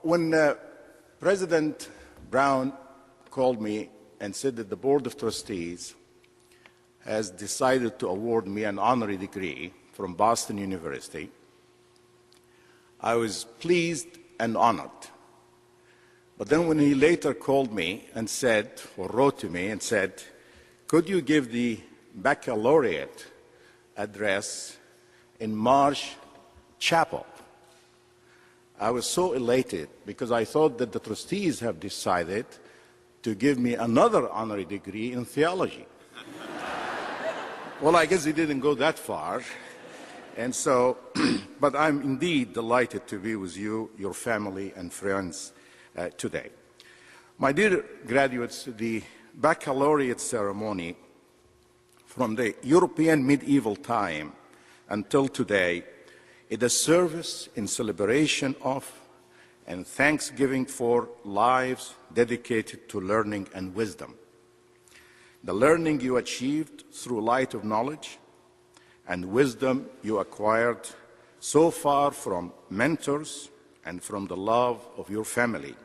when President Brown called me and said that the Board of Trustees has decided to award me an honorary degree from Boston University, I was pleased and honored. But then when he later called me and said, or wrote to me and said, could you give the baccalaureate address in Marsh Chapel? I was so elated because I thought that the trustees have decided to give me another honorary degree in theology. Well, I guess he didn't go that far. And so, but I'm indeed delighted to be with you, your family and friends today. My dear graduates, the baccalaureate ceremony from the European medieval time until today is a service in celebration of and thanksgiving for lives dedicated to learning and wisdom. The learning you achieved through light of knowledge and wisdom you acquired so far from mentors and from the love of your family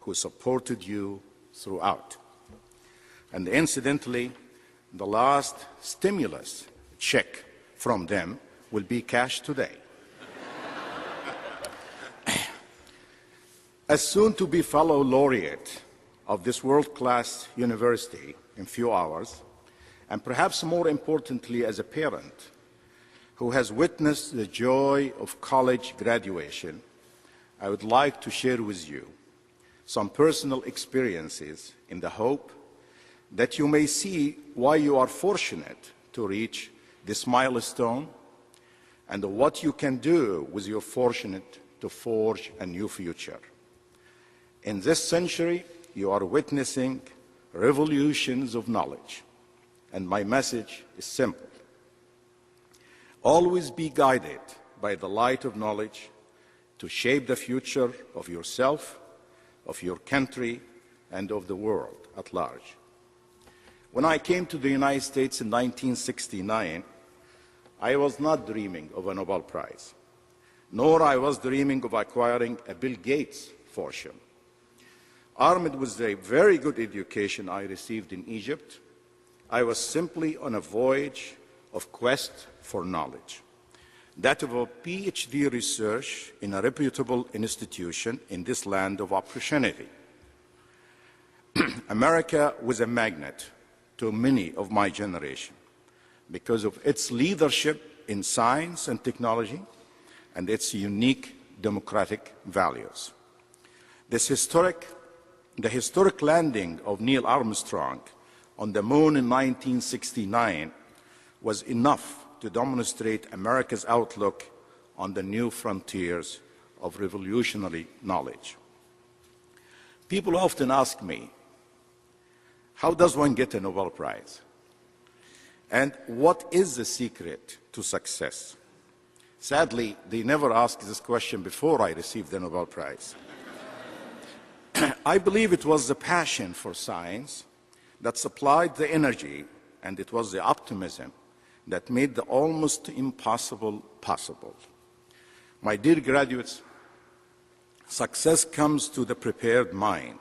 who supported you throughout. And incidentally, the last stimulus check from them will be cashed today. As soon to be fellow laureate of this world-class university in a few hours, and perhaps more importantly as a parent who has witnessed the joy of college graduation, I would like to share with you some personal experiences in the hope that you may see why you are fortunate to reach this milestone and what you can do with your fortunate to forge a new future. In this century, you are witnessing revolutions of knowledge, and my message is simple. Always be guided by the light of knowledge to shape the future of yourself, of your country, and of the world at large. When I came to the United States in 1969, I was not dreaming of a Nobel Prize, nor I was dreaming of acquiring a Bill Gates fortune. Armed with the very good education I received in Egypt, I was simply on a voyage of quest for knowledge, that of a PhD research in a reputable institution in this land of opportunity. America was a magnet to many of my generation because of its leadership in science and technology and its unique democratic values. The historic landing of Neil Armstrong on the moon in 1969 was enough to demonstrate America's outlook on the new frontiers of revolutionary knowledge. People often ask me, how does one get a Nobel Prize? And what is the secret to success? Sadly, they never asked this question before I received the Nobel Prize. I believe it was the passion for science that supplied the energy, and it was the optimism that made the almost impossible possible. My dear graduates, success comes to the prepared mind.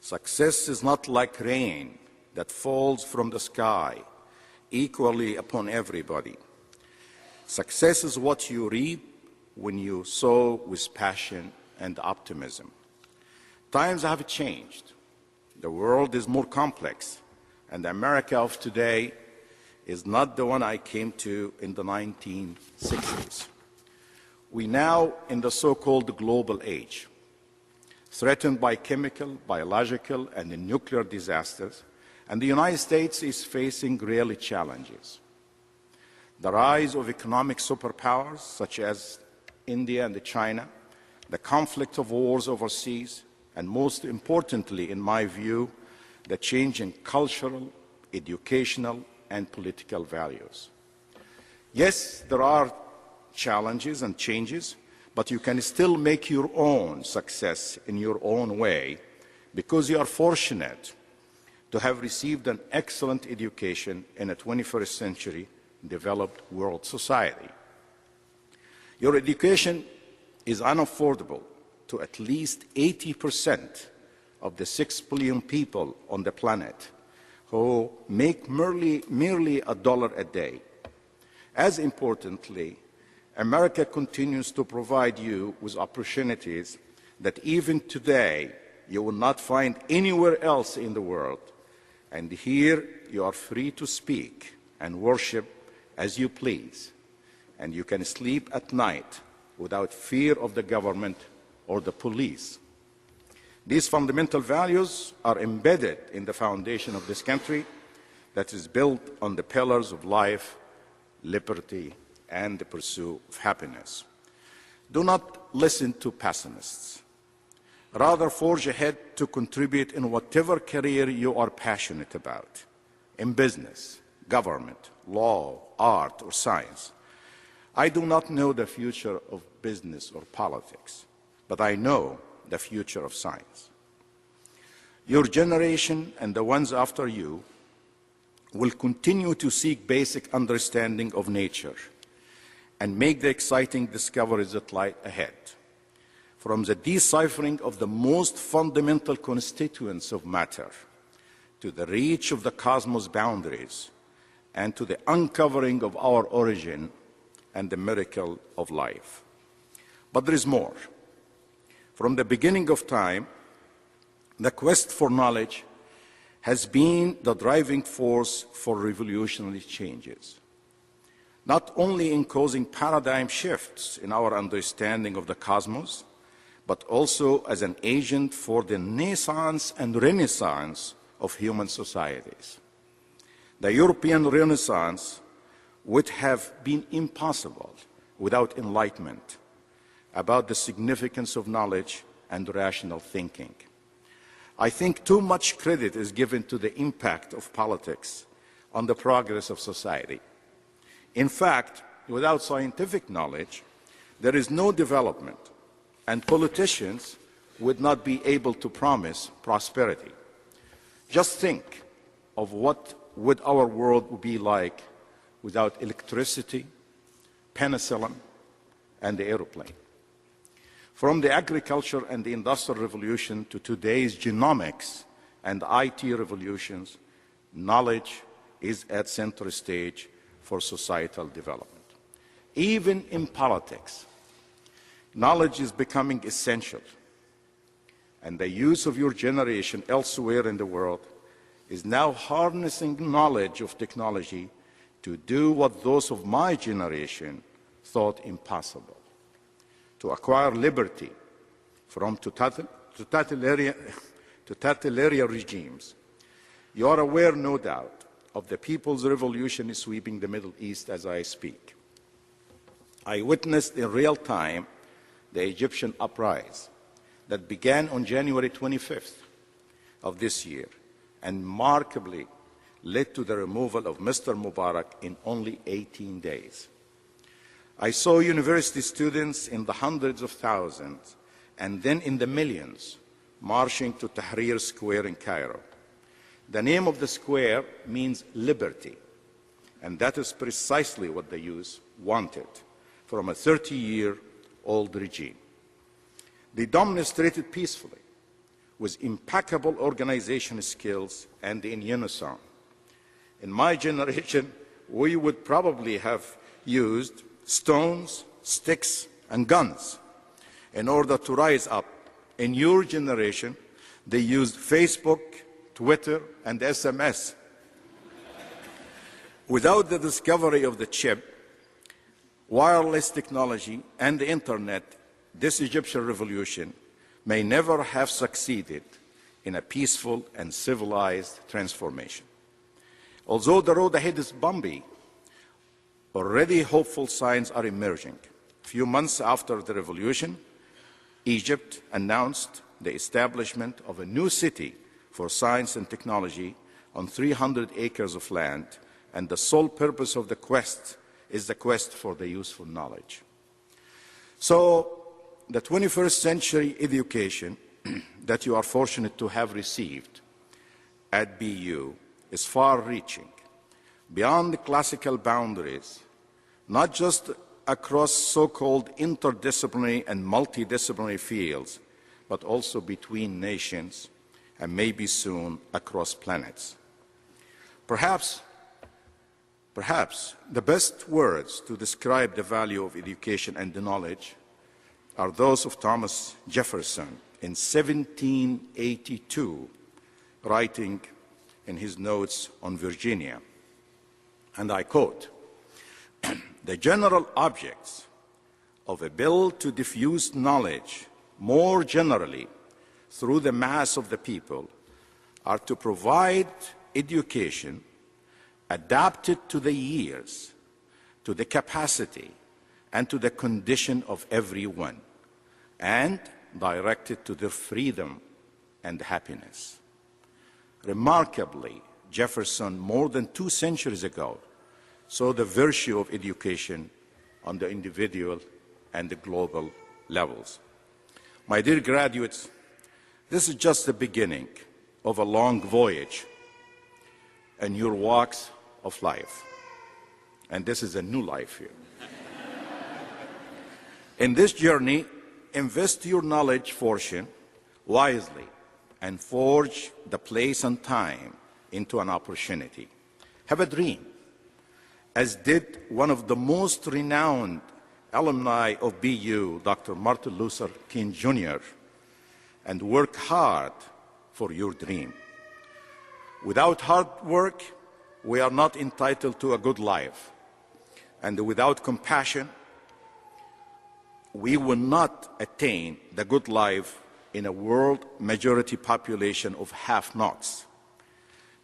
Success is not like rain that falls from the sky equally upon everybody. Success is what you reap when you sow with passion and optimism. Times have changed. The world is more complex, and the America of today is not the one I came to in the 1960s. We now in the so-called global age, threatened by chemical, biological, and nuclear disasters, and the United States is facing real challenges. The rise of economic superpowers such as India and China, the conflict of wars overseas, and most importantly, in my view, the change in cultural, educational, and political values. Yes, there are challenges and changes, but you can still make your own success in your own way because you are fortunate to have received an excellent education in a 21st century developed world society. Your education is unaffordable to at least 80% of the 6 billion people on the planet who make merely $1 a day. As importantly, America continues to provide you with opportunities that even today you will not find anywhere else in the world. And here you are free to speak and worship as you please. And you can sleep at night without fear of the government or the police. These fundamental values are embedded in the foundation of this country that is built on the pillars of life, liberty, and the pursuit of happiness. Do not listen to pessimists. Rather, forge ahead to contribute in whatever career you are passionate about, in business, government, law, art, or science. I do not know the future of business or politics, but I know the future of science. Your generation and the ones after you will continue to seek basic understanding of nature and make the exciting discoveries that lie ahead. From the deciphering of the most fundamental constituents of matter, to the reach of the cosmos boundaries, and to the uncovering of our origin and the miracle of life. But there is more. From the beginning of time, the quest for knowledge has been the driving force for revolutionary changes, not only in causing paradigm shifts in our understanding of the cosmos, but also as an agent for the naissance and renaissance of human societies. The European Renaissance would have been impossible without enlightenment about the significance of knowledge and rational thinking. I think too much credit is given to the impact of politics on the progress of society. In fact, without scientific knowledge, there is no development, and politicians would not be able to promise prosperity. Just think of what would our world be like without electricity, penicillin, and the airplane. From the agriculture and the industrial revolution to today's genomics and IT revolutions, knowledge is at center stage for societal development. Even in politics, knowledge is becoming essential, and the use of your generation elsewhere in the world is now harnessing knowledge of technology to do what those of my generation thought impossible: to acquire liberty from totalitarian regimes. You are aware, no doubt, of the People's Revolution sweeping the Middle East as I speak. I witnessed in real time the Egyptian uprising that began on January 25th of this year and remarkably led to the removal of Mr. Mubarak in only 18 days. I saw university students in the hundreds of thousands and then in the millions marching to Tahrir Square in Cairo. The name of the square means liberty, and that is precisely what the youth wanted from a 30-year-old regime. They demonstrated peacefully, with impeccable organization skills and in unison. In my generation, we would probably have used stones, sticks, and guns in order to rise up. In your generation, they used Facebook, Twitter, and SMS. Without the discovery of the chip, wireless technology, and the internet, this Egyptian revolution may never have succeeded in a peaceful and civilized transformation. Although the road ahead is bumpy, already hopeful signs are emerging. A few months after the revolution, Egypt announced the establishment of a new city for science and technology on 300 acres of land, and the sole purpose of the quest is the quest for the useful knowledge. So, the 21st century education that you are fortunate to have received at BU is far-reaching, beyond the classical boundaries, not just across so-called interdisciplinary and multidisciplinary fields, but also between nations, and maybe soon across planets. Perhaps the best words to describe the value of education and the knowledge are those of Thomas Jefferson in 1782, writing in his notes on Virginia. And I quote, "The general objects of a bill to diffuse knowledge more generally through the mass of the people are to provide education adapted to the years, to the capacity, and to the condition of everyone, and directed to their freedom and happiness." Remarkably, Jefferson, more than 2 centuries ago, saw the virtue of education on the individual and the global levels. My dear graduates, this is just the beginning of a long voyage in your walks of life. And this is a new life here. In this journey, invest your knowledge fortune wisely and forge the place and time into an opportunity. Have a dream, as did one of the most renowned alumni of BU, Dr. Martin Luther King Jr., and work hard for your dream. Without hard work, we are not entitled to a good life. And without compassion, we will not attain the good life in a world majority population of have-nots.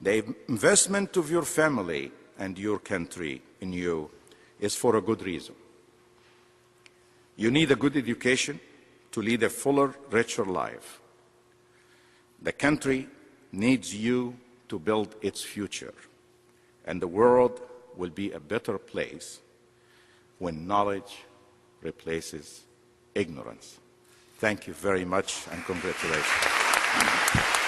The investment of your family and your country in you is for a good reason. You need a good education to lead a fuller, richer life. The country needs you to build its future, and the world will be a better place when knowledge replaces ignorance. Thank you very much, and congratulations.